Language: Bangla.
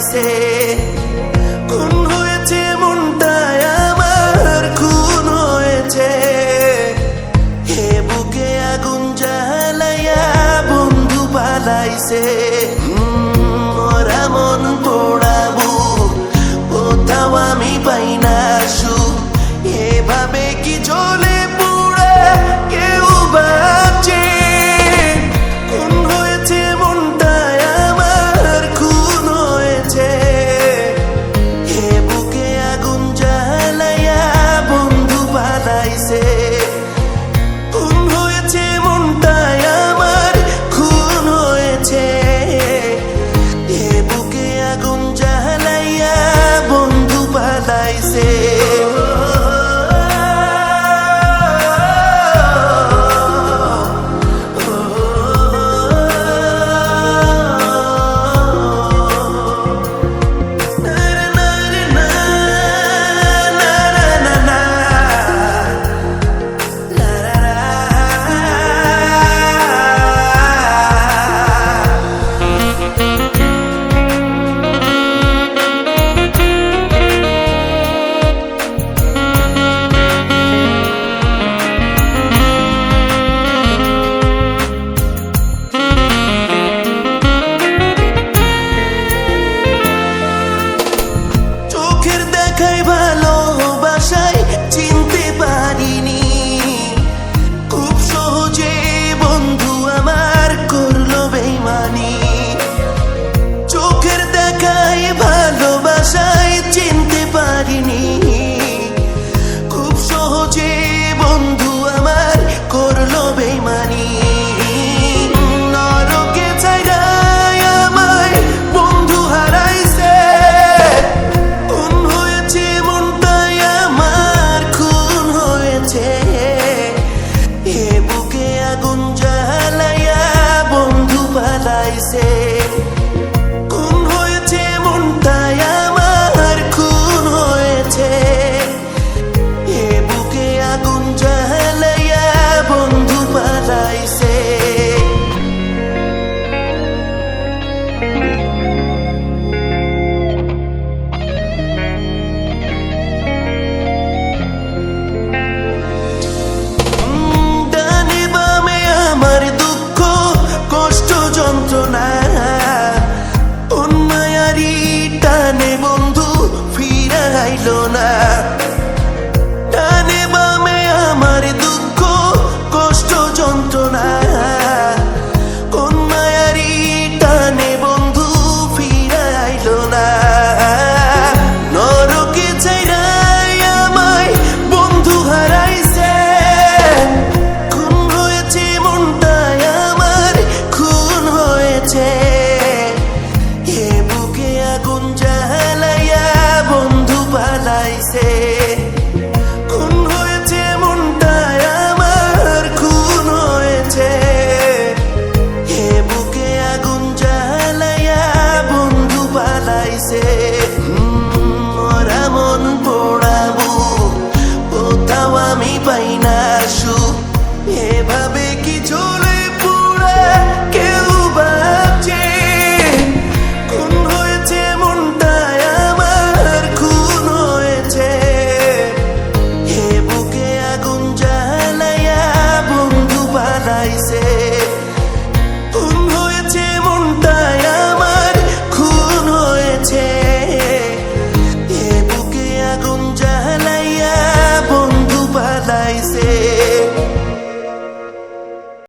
পালাইছে। খুন হয়েছে মনটায় আমার, খুন হয়েছে। হে বুকে আগুন জ্বালাইয়া বন্ধু পালাইছে। মরা মন পোড়াবো, কোথাও আমি পাই না সুখ। এভাবে কি জ্বলে পুড়ে কেউ বাঁচে? খুন হয়েছে মনটায় আমার, খুন হয়েছে। হে বুকে আগুন জ্বালাইয়া বন্ধু পালাইছে। খুন হয়েছে মনটায় আমার, খুন হয়েছে। হে বুকে আগুন জ্বালাইয়া বন্ধু পালাইছে। ভালোবাসায় চিনতে পারিনি, খুব সহজে বন্ধু আমার করলো বেইমানি। চোখের দেখায় ভালোবাসায় চিনতে পারিনি, খুব সহজে বন্ধু আমার করলো বেইমানি। নরকে ছাইড়ায় আমায় বন্ধু হারাইছে। খুন হয়েছে মনটায় আমার, খুন হয়েছে। এ বুকে আগুন জ্বালাইয়া বন্ধু পালাইছে। খুন হয়েছে মনটায় আমার, খুন হয়েছে। এ বুকে আগুন জ্বালাইয়া বন্ধু পালাইছে। ডানে বামে আমার দুঃখ কষ্ট যন্ত্রণা, অন্যায়ারি টানে বন্ধু ফিরে আইলো না। ডানে বামে আমার দুঃখ কষ্ট যন্ত্রণা, অন্যায়ারি টানে বন্ধু ফিরে আইলো না। নরকে ছাইড়ায় আমায় বন্ধু হারাইছে। খুন হয়েছে মনটায় আমার, খুন হয়েছে। এ বুকে আগুন জ্বালাইয়া বন্ধু পালাইছে। খুন হয়েছে মনটায় আমার, খুন হয়েছে। এ বুকে আগুন জ্বালাইয়া বন্ধু পালাইছে। মরা মন পোড়াবো, কোথাও আমি পাই না সুখ। এভাবে